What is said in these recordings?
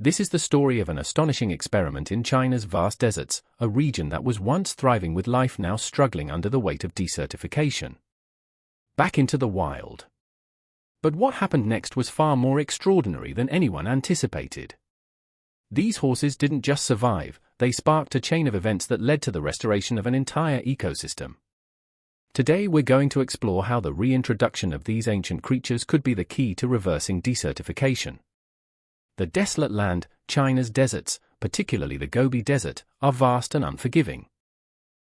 This is the story of an astonishing experiment in China's vast deserts, a region that was once thriving with life now struggling under the weight of desertification. Back into the wild. But what happened next was far more extraordinary than anyone anticipated. These horses didn't just survive, they sparked a chain of events that led to the restoration of an entire ecosystem. Today we're going to explore how the reintroduction of these ancient creatures could be the key to reversing desertification. The desolate land, China's deserts, particularly the Gobi Desert, are vast and unforgiving.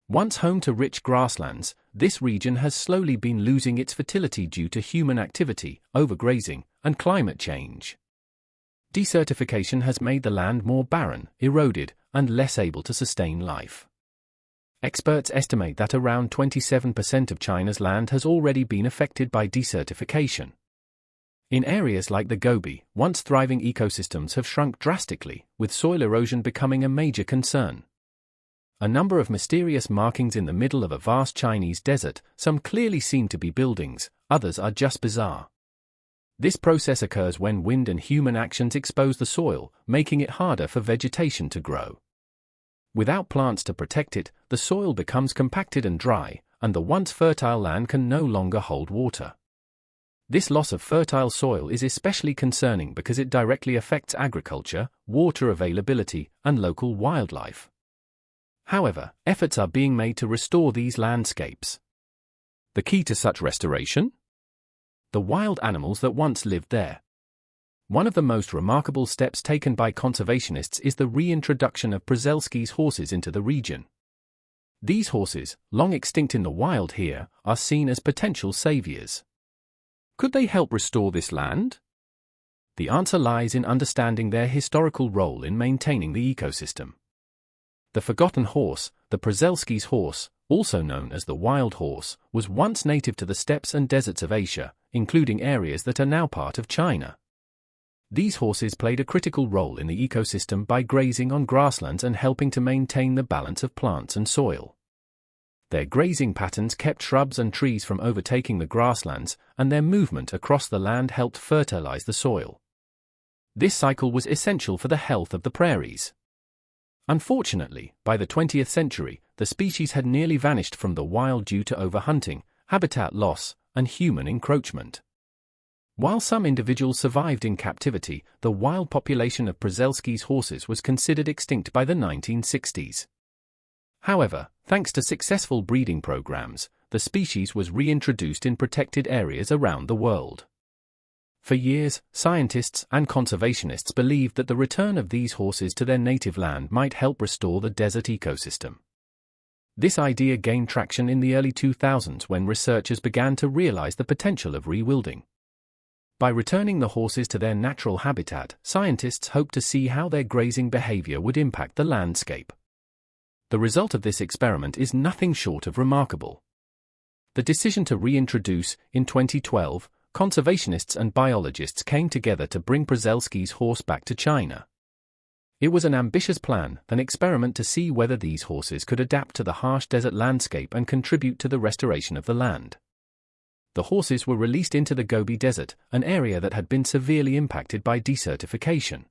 Once home to rich grasslands, this region has slowly been losing its fertility due to human activity, overgrazing, and climate change. Desertification has made the land more barren, eroded, and less able to sustain life. Experts estimate that around 27% of China's land has already been affected by desertification. In areas like the Gobi, once thriving ecosystems have shrunk drastically, with soil erosion becoming a major concern. A number of mysterious markings in the middle of a vast Chinese desert, some clearly seem to be buildings, others are just bizarre. This process occurs when wind and human actions expose the soil, making it harder for vegetation to grow. Without plants to protect it, the soil becomes compacted and dry, and the once fertile land can no longer hold water. This loss of fertile soil is especially concerning because it directly affects agriculture, water availability, and local wildlife. However, efforts are being made to restore these landscapes. The key to such restoration? The wild animals that once lived there. One of the most remarkable steps taken by conservationists is the reintroduction of Przewalski's horses into the region. These horses, long extinct in the wild here, are seen as potential saviors. Could they help restore this land? The answer lies in understanding their historical role in maintaining the ecosystem. The forgotten horse, the Przewalski's horse, also known as the wild horse, was once native to the steppes and deserts of Asia, including areas that are now part of China. These horses played a critical role in the ecosystem by grazing on grasslands and helping to maintain the balance of plants and soil. Their grazing patterns kept shrubs and trees from overtaking the grasslands, and their movement across the land helped fertilize the soil. This cycle was essential for the health of the prairies. Unfortunately, by the 20th century, the species had nearly vanished from the wild due to overhunting, habitat loss, and human encroachment. While some individuals survived in captivity, the wild population of Przewalski's horses was considered extinct by the 1960s. However, thanks to successful breeding programs, the species was reintroduced in protected areas around the world. For years, scientists and conservationists believed that the return of these horses to their native land might help restore the desert ecosystem. This idea gained traction in the early 2000s when researchers began to realize the potential of rewilding. By returning the horses to their natural habitat, scientists hoped to see how their grazing behavior would impact the landscape. The result of this experiment is nothing short of remarkable. The decision to reintroduce, in 2012, conservationists and biologists came together to bring Przewalski's horse back to China. It was an ambitious plan, an experiment to see whether these horses could adapt to the harsh desert landscape and contribute to the restoration of the land. The horses were released into the Gobi Desert, an area that had been severely impacted by desertification.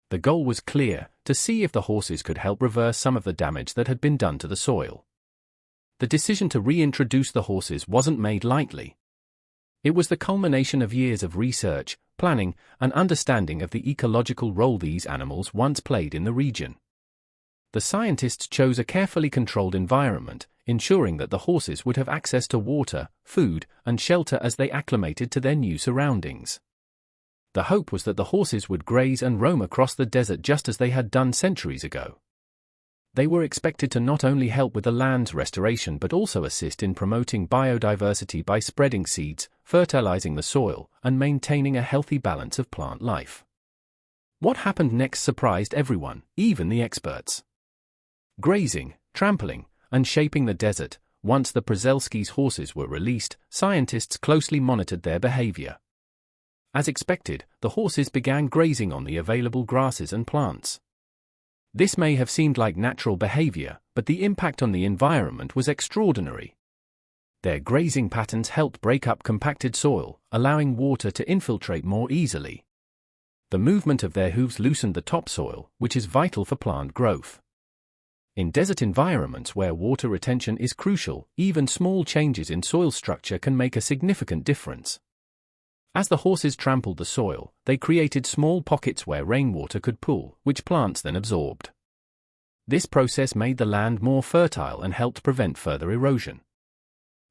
The goal was clear, to see if the horses could help reverse some of the damage that had been done to the soil. The decision to reintroduce the horses wasn't made lightly. It was the culmination of years of research, planning, and understanding of the ecological role these animals once played in the region. The scientists chose a carefully controlled environment, ensuring that the horses would have access to water, food, and shelter as they acclimated to their new surroundings. The hope was that the horses would graze and roam across the desert just as they had done centuries ago. They were expected to not only help with the land's restoration but also assist in promoting biodiversity by spreading seeds, fertilizing the soil, and maintaining a healthy balance of plant life. What happened next surprised everyone, even the experts. Grazing, trampling, and shaping the desert. Once the Przewalski's horses were released, scientists closely monitored their behavior. As expected, the horses began grazing on the available grasses and plants. This may have seemed like natural behavior, but the impact on the environment was extraordinary. Their grazing patterns helped break up compacted soil, allowing water to infiltrate more easily. The movement of their hooves loosened the topsoil, which is vital for plant growth. In desert environments where water retention is crucial, even small changes in soil structure can make a significant difference. As the horses trampled the soil, they created small pockets where rainwater could pool, which plants then absorbed. This process made the land more fertile and helped prevent further erosion.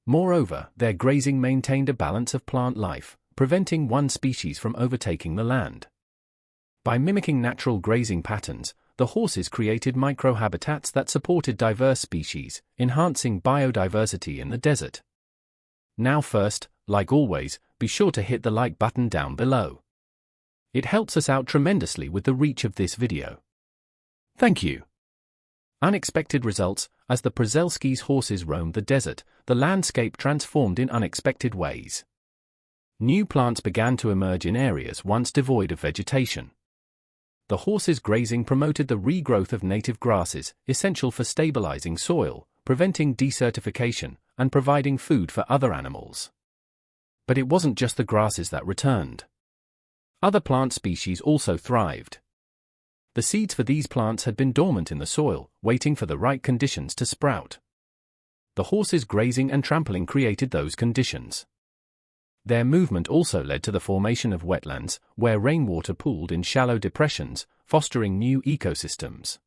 Moreover, their grazing maintained a balance of plant life, preventing one species from overtaking the land. By mimicking natural grazing patterns, the horses created microhabitats that supported diverse species, enhancing biodiversity in the desert. Now first, like always, be sure to hit the like button down below. It helps us out tremendously with the reach of this video. Thank you. Unexpected results. As the Przewalski's horses roamed the desert, the landscape transformed in unexpected ways. New plants began to emerge in areas once devoid of vegetation. The horses' grazing promoted the regrowth of native grasses, essential for stabilizing soil, preventing desertification, and providing food for other animals. But it wasn't just the grasses that returned. Other plant species also thrived. The seeds for these plants had been dormant in the soil, waiting for the right conditions to sprout. The horses' grazing and trampling created those conditions. Their movement also led to the formation of wetlands, where rainwater pooled in shallow depressions, fostering new ecosystems.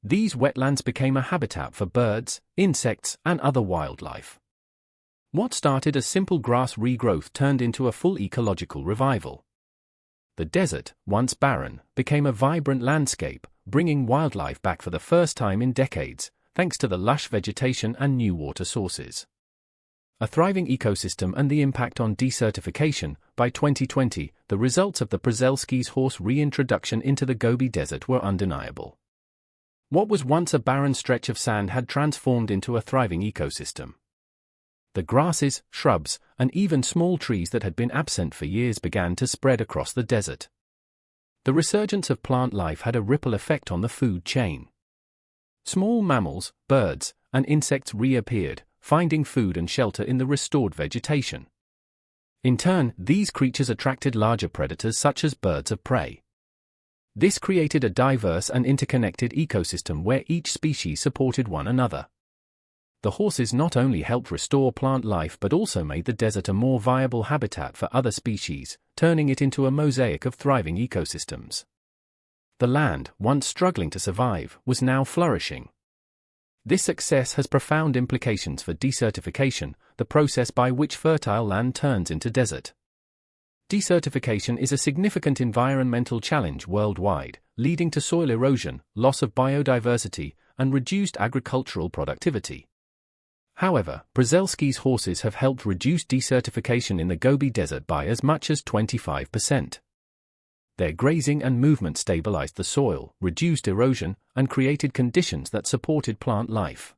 These wetlands became a habitat for birds, insects, and other wildlife. What started as simple grass regrowth turned into a full ecological revival. The desert, once barren, became a vibrant landscape, bringing wildlife back for the first time in decades, thanks to the lush vegetation and new water sources. A thriving ecosystem and the impact on desertification. By 2020, the results of the Przewalski's horse reintroduction into the Gobi Desert were undeniable. What was once a barren stretch of sand had transformed into a thriving ecosystem. The grasses, shrubs, and even small trees that had been absent for years began to spread across the desert. The resurgence of plant life had a ripple effect on the food chain. Small mammals, birds, and insects reappeared, finding food and shelter in the restored vegetation. In turn, these creatures attracted larger predators such as birds of prey. This created a diverse and interconnected ecosystem where each species supported one another. The horses not only helped restore plant life but also made the desert a more viable habitat for other species, turning it into a mosaic of thriving ecosystems. The land, once struggling to survive, was now flourishing. This success has profound implications for desertification, the process by which fertile land turns into desert. Desertification is a significant environmental challenge worldwide, leading to soil erosion, loss of biodiversity, and reduced agricultural productivity. However, Przewalski's horses have helped reduce desertification in the Gobi Desert by as much as 25%. Their grazing and movement stabilized the soil, reduced erosion, and created conditions that supported plant life.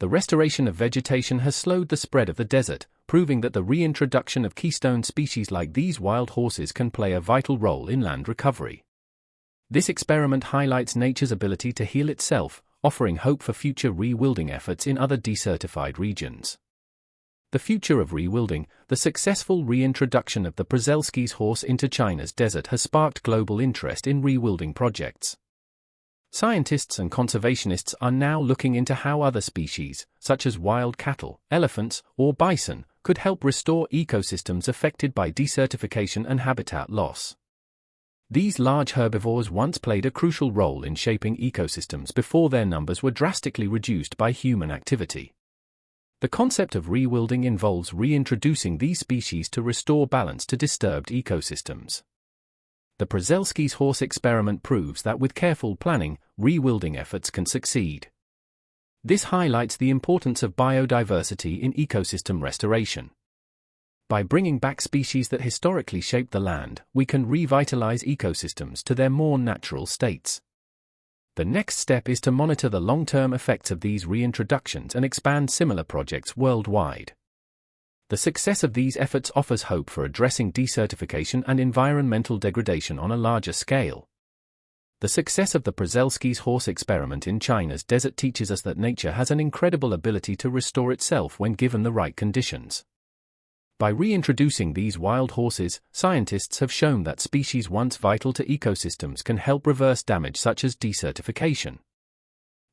The restoration of vegetation has slowed the spread of the desert, proving that the reintroduction of keystone species like these wild horses can play a vital role in land recovery. This experiment highlights nature's ability to heal itself, offering hope for future rewilding efforts in other desertified regions. The future of rewilding. The successful reintroduction of the Przewalski's horse into China's desert has sparked global interest in rewilding projects. Scientists and conservationists are now looking into how other species, such as wild cattle, elephants, or bison, could help restore ecosystems affected by desertification and habitat loss. These large herbivores once played a crucial role in shaping ecosystems before their numbers were drastically reduced by human activity. The concept of rewilding involves reintroducing these species to restore balance to disturbed ecosystems. The Przewalski's horse experiment proves that with careful planning, rewilding efforts can succeed. This highlights the importance of biodiversity in ecosystem restoration. By bringing back species that historically shaped the land, we can revitalize ecosystems to their more natural states. The next step is to monitor the long-term effects of these reintroductions and expand similar projects worldwide. The success of these efforts offers hope for addressing desertification and environmental degradation on a larger scale. The success of the Przewalski's horse experiment in China's desert teaches us that nature has an incredible ability to restore itself when given the right conditions. By reintroducing these wild horses, scientists have shown that species once vital to ecosystems can help reverse damage such as desertification.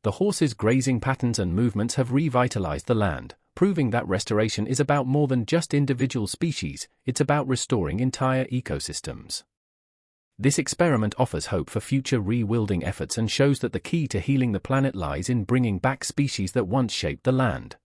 The horses' grazing patterns and movements have revitalized the land, proving that restoration is about more than just individual species, it's about restoring entire ecosystems. This experiment offers hope for future rewilding efforts and shows that the key to healing the planet lies in bringing back species that once shaped the land.